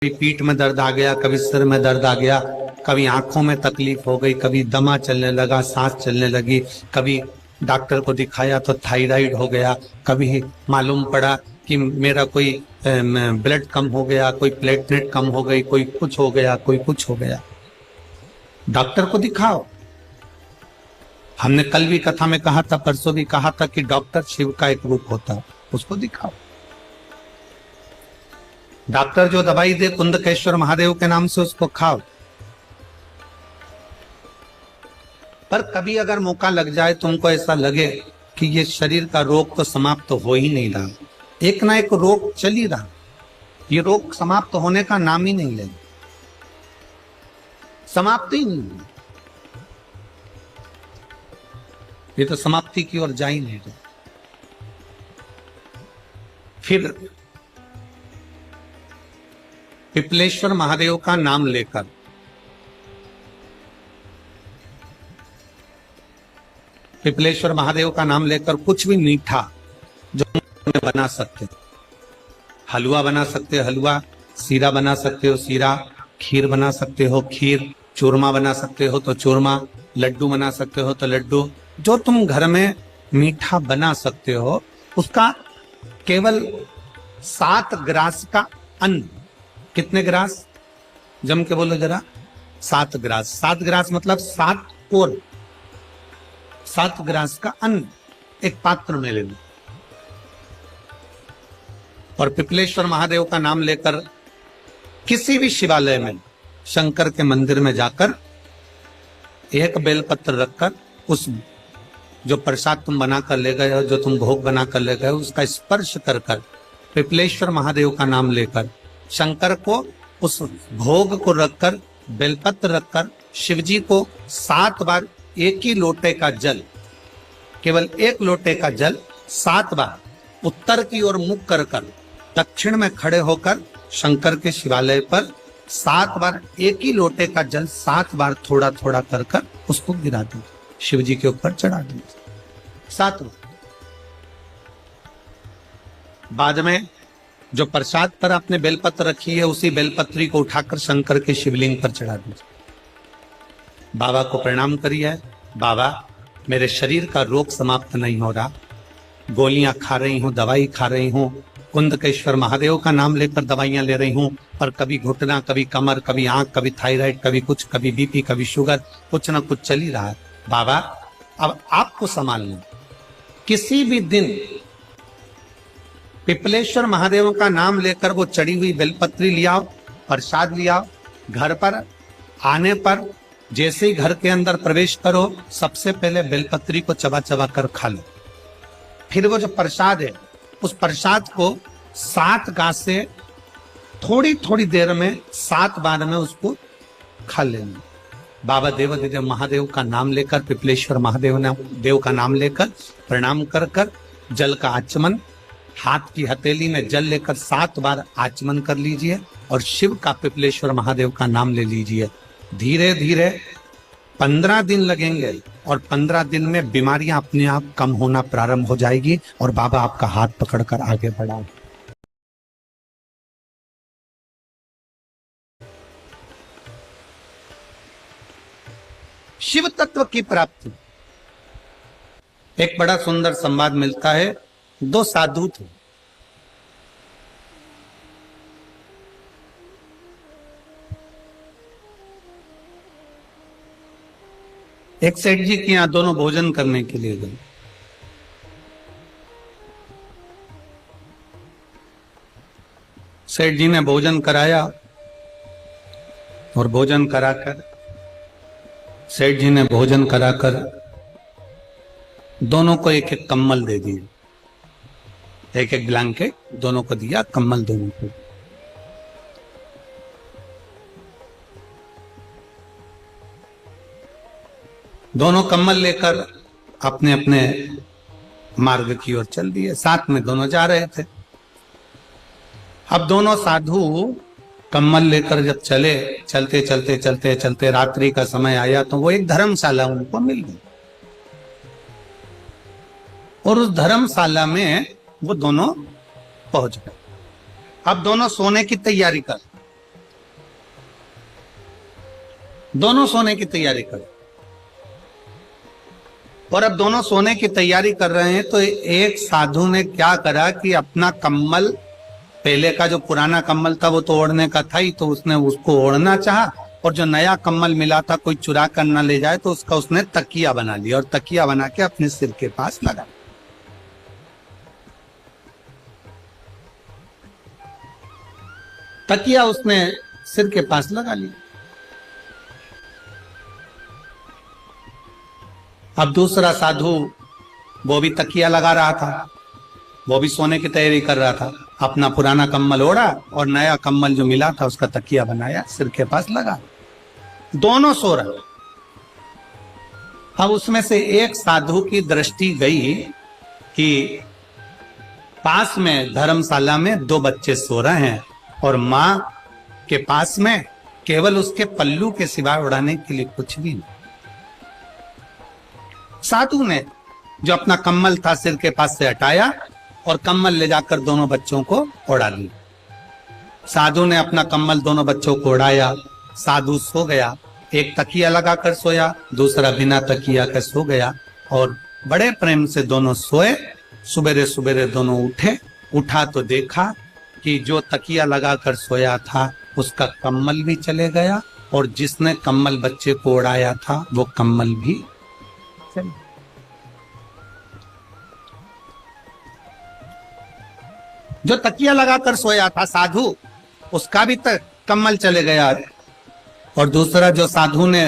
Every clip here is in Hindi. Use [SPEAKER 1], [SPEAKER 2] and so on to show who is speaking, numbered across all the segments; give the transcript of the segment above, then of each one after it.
[SPEAKER 1] कभी पीठ में दर्द आ गया, कभी सिर में दर्द आ गया, कभी आंखों में तकलीफ हो गई, कभी दमा चलने लगा, सांस चलने लगी, कभी डॉक्टर को दिखाया तो थायराइड हो गया, कभी मालूम पड़ा कि मेरा कोई ब्लड कम हो गया, कोई प्लेटलेट कम हो गई, कोई कुछ हो गया, कोई कुछ हो गया। डॉक्टर को दिखाओ। हमने कल भी कथा में कहा था, परसों भी कहा था कि डॉक्टर शिव का एक रूप होता है, उसको दिखाओ। डॉक्टर जो दवाई दे कुंदकेश्वर महादेव के नाम से उसको खाओ। पर कभी अगर मौका लग जाए, तुमको ऐसा लगे कि ये शरीर का रोग तो समाप्त तो हो ही नहीं रहा, एक ना एक रोग चल ही रहा, ये रोग समाप्त होने का नाम ही नहीं लेगा, समाप्त ही नहीं, ये तो समाप्ति की ओर जा ही नहीं रहा। फिर पिपलेश्वर महादेव का नाम लेकर पिपलेश्वर महादेव का नाम लेकर कुछ भी मीठा जो बना सकते, हलवा बना सकते हो हलवा, सीरा बना सकते हो सीरा, खीर बना सकते हो खीर, चूरमा बना सकते हो तो चूरमा, लड्डू बना सकते हो तो लड्डू, जो तुम घर में मीठा बना सकते हो उसका केवल 7 ग्रास का अन्न। कितने ग्रास? जम के बोलो जरा। 7 ग्रास। 7 ग्रास मतलब 7 कोर, 7 ग्रास का अन्न एक पात्र में ले लो और पिपलेश्वर महादेव का नाम लेकर किसी भी शिवालय में, शंकर के मंदिर में जाकर एक बेलपत्र रखकर उस जो प्रसाद तुम बनाकर ले गए हो, जो तुम भोग बनाकर ले गए हो, उसका स्पर्श कर कर पिपलेश्वर महादेव का नाम लेकर शंकर को उस भोग को रखकर, बेलपत्र रखकर शिवजी को 7 बार एक ही लोटे का जल, केवल एक लोटे का जल 7 बार उत्तर की ओर मुख कर कर दक्षिण में खड़े होकर शंकर के शिवालय पर 7 बार एक ही लोटे का जल 7 बार थोड़ा थोड़ा कर कर उसको गिरा दो, शिवजी के ऊपर चढ़ा दो 7 बार। बाद में जो प्रसाद पर आपने बेलपत्र रखी है उसी बेलपत्री को उठाकर शंकर के शिवलिंग पर चढ़ा दीजिए। बाबा को प्रणाम करिए, बाबा मेरे शरीर का रोग समाप्त नहीं हो रहा, गोलियां खा रही हूं, दवाई खा रही हूं, कुंदकेश्वर महादेव का नाम लेकर दवाइयां ले रही हूं, पर कभी घुटना, कभी कमर, कभी आंख, कभी थायराइड, कभी कुछ, कभी बीपी, कभी शुगर, कुछ ना कुछ चल ही रहा है। बाबा अब आपको संभालना। किसी भी दिन पिपलेश्वर महादेव का नाम लेकर वो चढ़ी हुई बेलपत्री लियाओ, प्रसाद लियाओ, घर पर आने पर जैसे ही घर के अंदर प्रवेश करो सबसे पहले बेलपत्री को चबा चबा कर खा लो। फिर वो जो प्रसाद है उस प्रसाद को 7 गांठ से थोड़ी थोड़ी देर में 7 बार में उसको खा लेना। बाबा देव महादेव का नाम लेकर, पिपलेश्वर महादेव का नाम लेकर प्रणाम कर कर जल का आचमन, हाथ की हथेली में जल लेकर 7 बार आचमन कर लीजिए और शिव का, पिपलेश्वर महादेव का नाम ले लीजिए। धीरे धीरे 15 दिन लगेंगे और 15 दिन में बीमारियां अपने आप कम होना प्रारंभ हो जाएगी और बाबा आपका हाथ पकड़कर आगे बढ़ाएंगे। शिव तत्व की प्राप्ति। एक बड़ा सुंदर संवाद मिलता है। 2 साधु थे, एक सेठ जी के यहां दोनों भोजन करने के लिए गए। सेठ जी ने भोजन कराया और भोजन कराकर सेठ जी ने भोजन कराकर दोनों को एक एक कम्बल दे दिए, एक एक ब्लैंकेट दोनों को दिया, कम्बल दोनों को। दोनों कम्बल लेकर अपने अपने मार्ग की ओर चल दिए। साथ में दोनों जा रहे थे। अब दोनों साधु कम्बल लेकर जब चले, चलते चलते चलते चलते रात्रि का समय आया तो वो एक धर्मशाला उनको मिल गई और उस धर्मशाला में वो दोनों पहुंच गए। अब दोनों सोने की तैयारी कर, दोनों सोने की तैयारी करो। और अब दोनों सोने की तैयारी कर रहे हैं तो एक साधु ने क्या करा कि अपना कम्बल, पहले का जो पुराना कम्बल था वो तो ओढ़ने का था ही, तो उसने उसको ओढ़ना चाहा, और जो नया कम्बल मिला था कोई चुरा कर ना ले जाए तो उसका उसने तकिया बना लिया और तकिया बना के अपने सिर के पास लगा। तकिया उसने सिर के पास लगा लिया। अब दूसरा साधु वो भी तकिया लगा रहा था, वो भी सोने की तैयारी कर रहा था। अपना पुराना कम्बल ओढ़ा और नया कम्बल जो मिला था उसका तकिया बनाया, सिर के पास लगा। दोनों सो रहे। अब उसमें से एक साधु की दृष्टि गई कि पास में धर्मशाला में 2 बच्चे सो रहे हैं और मां के पास में केवल उसके पल्लू के सिवाय उड़ाने के लिए कुछ भी नहीं। साधु ने जो अपना कम्बल था सिर के पास से हटाया और कम्बल ले जाकर दोनों बच्चों को उड़ा लिया। साधु ने अपना कम्बल दोनों बच्चों को उड़ाया, साधु सो गया। एक तकिया लगाकर सोया, दूसरा बिना तकिया के सो गया और बड़े प्रेम से दोनों सोए। सुबेरे सुबेरे दोनों उठा तो देखा कि जो तकिया लगाकर सोया था उसका कम्बल भी चले गया और जिसने कम्बल बच्चे को उड़ाया था वो कम्बल भी चले। जो तकिया लगाकर सोया था साधु, उसका भी कम्बल चले गया और दूसरा जो साधु ने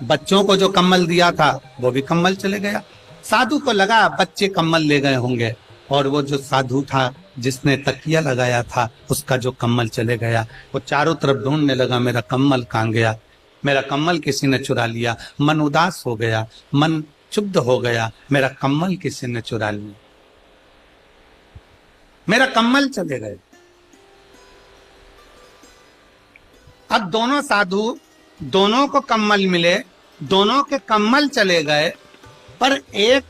[SPEAKER 1] बच्चों को जो कम्बल दिया था वो भी कम्बल चले गया। साधु को लगा बच्चे कम्बल ले गए होंगे और वो जो साधु था जिसने तकिया लगाया था उसका जो कम्बल चले गया। वो चारों तरफ ढूंढने लगा, मेरा कम्बल कहाँ गया, मेरा कम्बल किसी ने चुरा लिया। मन उदास हो गया, मन क्षुब्ध हो गया, मेरा कम्बल किसी ने चुरा लिया, मेरा कम्बल चले गए। अब दोनों साधु, दोनों को कम्बल मिले, दोनों के कम्बल चले गए, पर एक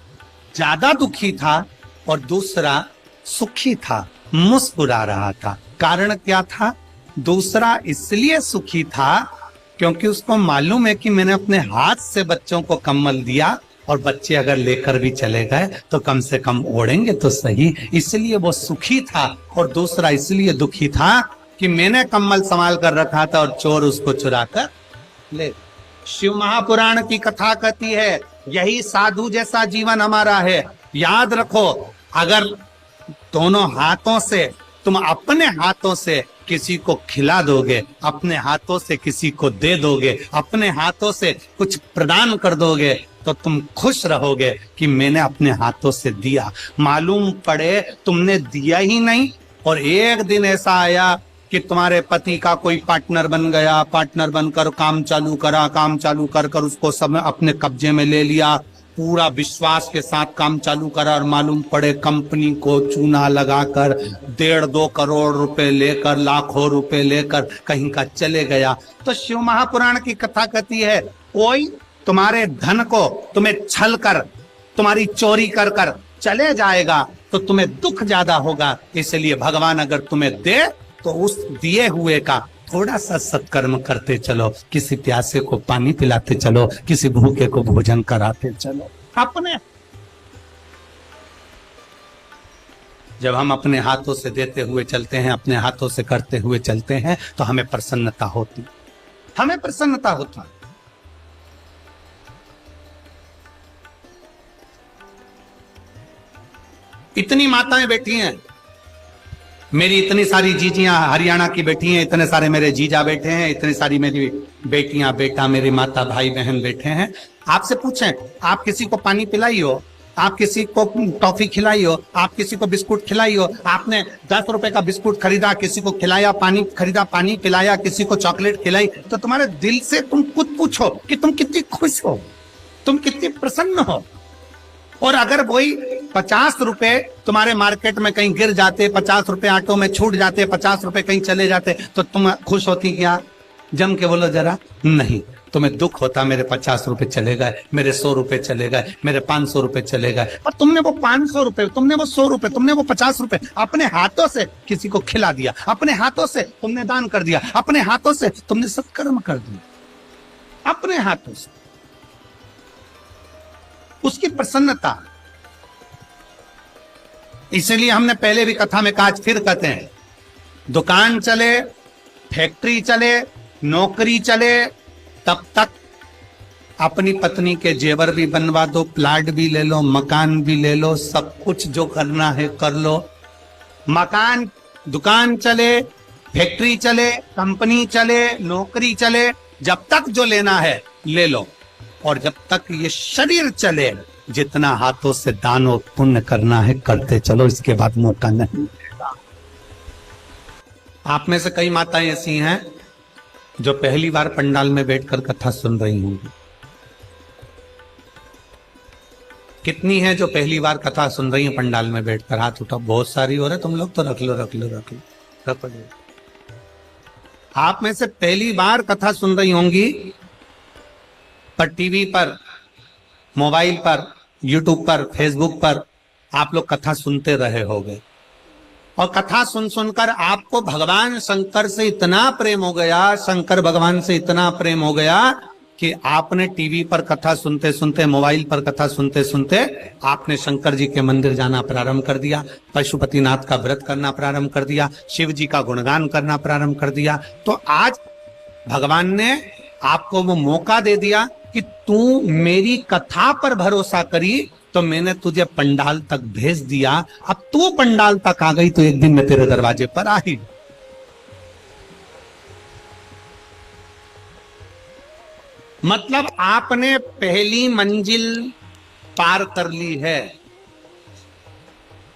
[SPEAKER 1] ज्यादा दुखी था और दूसरा सुखी था, मुस्कुरा रहा था। कारण क्या था? दूसरा इसलिए सुखी था क्योंकि उसको मालूम है कि मैंने अपने हाथ से बच्चों को कम्बल दिया और बच्चे अगर लेकर भी चले गए तो कम से कम ओढ़ेंगे तो सही, इसलिए वो सुखी था। और दूसरा इसलिए दुखी था कि मैंने कम्बल संभाल कर रखा था और चोर उसको चुरा कर ले। शिव महापुराण की कथा कहती है यही साधु जैसा जीवन हमारा है। याद रखो, अगर दोनों हाथों से तुम अपने हाथों से किसी को खिला दोगे, अपने हाथों से किसी को दे दोगे, अपने हाथों से कुछ प्रदान कर दोगे तो तुम खुश रहोगे कि मैंने अपने हाथों से दिया। मालूम पड़े तुमने दिया ही नहीं और एक दिन ऐसा आया कि तुम्हारे पति का कोई पार्टनर बन गया, पार्टनर बनकर काम चालू करा, काम चालू कर कर उसको सब अपने कब्जे में ले लिया, पूरा विश्वास के साथ काम चालू करा और मालूम पड़े कंपनी को चूना लगाकर 1.5-2 करोड़ रुपए लेकर, लाखों रुपए लेकर कहीं का चले गया। तो शिव महापुराण की कथा कहती है कोई तुम्हारे धन को तुम्हें छल कर, तुम्हारी चोरी कर कर चले जाएगा तो तुम्हें दुख ज्यादा होगा। इसलिए भगवान अगर तुम्हें दे तो उस दिए हुए का थोड़ा सा सत्कर्म करते चलो, किसी प्यासे को पानी पिलाते चलो, किसी भूखे को भोजन कराते चलो। अपने जब हम अपने हाथों से देते हुए चलते हैं, अपने हाथों से करते हुए चलते हैं तो हमें प्रसन्नता होती, हमें प्रसन्नता होती। इतनी माताएं बैठी हैं, मेरी इतनी सारी जीजियां हरियाणा की बैठी हैं, इतने सारे मेरे जीजा बैठे हैं, इतनी सारी मेरी बेटियां बेटा, मेरी माता भाई बहन बैठे हैं। आपसे पूछें, आप किसी को पानी पिलाई हो, आप किसी को टॉफी खिलाई हो, आप किसी को बिस्कुट खिलाई हो, आपने 10 रुपए का बिस्कुट खरीदा, किसी को खिलाया, पानी खरीदा, पानी पिलाया, किसी को चॉकलेट खिलाई, तो तुम्हारे दिल से तुम खुद पूछो कि तुम कितनी खुश हो, तुम कितनी प्रसन्न हो। और अगर वही 50 रुपए तुम्हारे मार्केट में कहीं गिर जाते, 50 रुपए ऑटो में छूट जाते, 50 रुपए कहीं चले जाते, तो तुम खुश होती क्या? जम के बोलो जरा। नहीं, तुम्हें दुख होता मेरे 50 रुपए चले गए, मेरे 100 रुपए चले गए, मेरे 500 रुपए चले गए। और तुमने वो 500 रुपए, तुमने वो 100 रुपए, तुमने वो 50 रुपए अपने हाथों से किसी को खिला दिया, अपने हाथों से तुमने दान कर दिया, अपने हाथों से तुमने सत्कर्म कर दिया, अपने हाथों से, उसकी प्रसन्नता। इसलिए हमने पहले भी कथा में कहा, आज फिर कहते हैं, दुकान चले, फैक्ट्री चले, नौकरी चले, तब तक अपनी पत्नी के जेवर भी बनवा दो, प्लाट भी ले लो, मकान भी ले लो, सब कुछ जो करना है कर लो। मकान, दुकान चले, फैक्ट्री चले, कंपनी चले, नौकरी चले, जब तक जो लेना है ले लो। और जब तक ये शरीर चले, जितना हाथों से दान और पुण्य करना है करते चलो, इसके बाद मौका नहीं मिलेगा। आप में से कई माताएं ऐसी हैं जो पहली बार पंडाल में बैठकर कथा सुन रही होंगी। कितनी है जो पहली बार कथा सुन रही है पंडाल में बैठकर? हाथ उठाओ। बहुत सारी हो रहे, तुम लोग तो रख लो रख लो रख लो रख लो। आप में से पहली बार कथा सुन रही होंगी, पर टीवी पर, मोबाइल पर, यूट्यूब पर, फेसबुक पर आप लोग कथा सुनते रहे होंगे। और कथा सुन सुनकर आपको भगवान शंकर से इतना प्रेम हो गया, शंकर भगवान से इतना प्रेम हो गया कि आपने टीवी पर कथा सुनते सुनते, मोबाइल पर कथा सुनते सुनते आपने शंकर जी के मंदिर जाना प्रारंभ कर दिया, पशुपतिनाथ का व्रत करना प्रारंभ कर दिया, शिव जी का गुणगान करना प्रारंभ कर दिया। तो आज भगवान ने आपको वो मौका दे दिया कि तू मेरी कथा पर भरोसा करी, तो मैंने तुझे पंडाल तक भेज दिया। अब तू पंडाल तक आ गई तो एक दिन मैं तेरे दरवाजे पर आ ही। मतलब आपने पहली मंजिल पार कर ली है।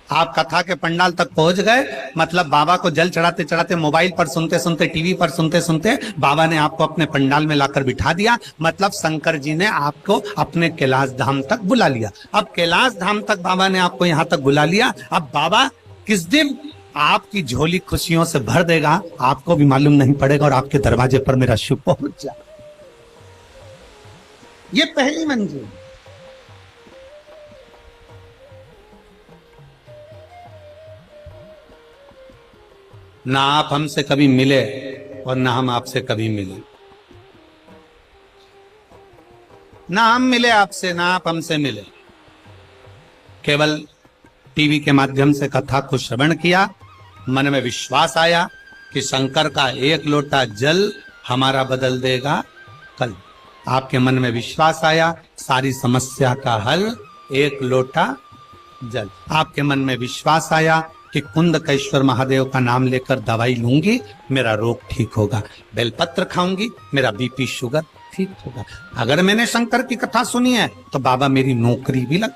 [SPEAKER 1] आप कथा के पंडाल तक पहुंच गए, मतलब बाबा को जल चढ़ाते चढ़ाते, मोबाइल पर सुनते सुनते, टीवी पर सुनते सुनते बाबा ने आपको अपने पंडाल में लाकर बिठा दिया। मतलब शंकर जी ने आपको अपने कैलाश धाम तक बुला लिया। अब कैलाश धाम तक बाबा ने आपको यहां तक बुला लिया। अब बाबा किस दिन आपकी झोली खुशियों से भर देगा आपको भी मालूम नहीं पड़ेगा, और आपके दरवाजे पर मेरा शिव पहुंच जाए। ये पहली मंजिल। ना आप हमसे कभी मिले और ना हम आपसे कभी मिले। ना हम मिले आपसे, ना आप हमसे मिले। केवल टीवी के माध्यम से कथा को श्रवण किया, मन में विश्वास आया कि शंकर का एक लोटा जल हमारा बदल देगा कल। आपके मन में विश्वास आया, सारी समस्या का हल एक लोटा जल। आपके मन में विश्वास आया कि कुंदकेश्वर महादेव का नाम लेकर दवाई लूंगी, मेरा रोग ठीक होगा। बेलपत्र खाऊंगी, मेरा बीपी शुगर ठीक होगा। अगर मैंने शंकर की कथा सुनी है तो बाबा मेरी नौकरी भी लग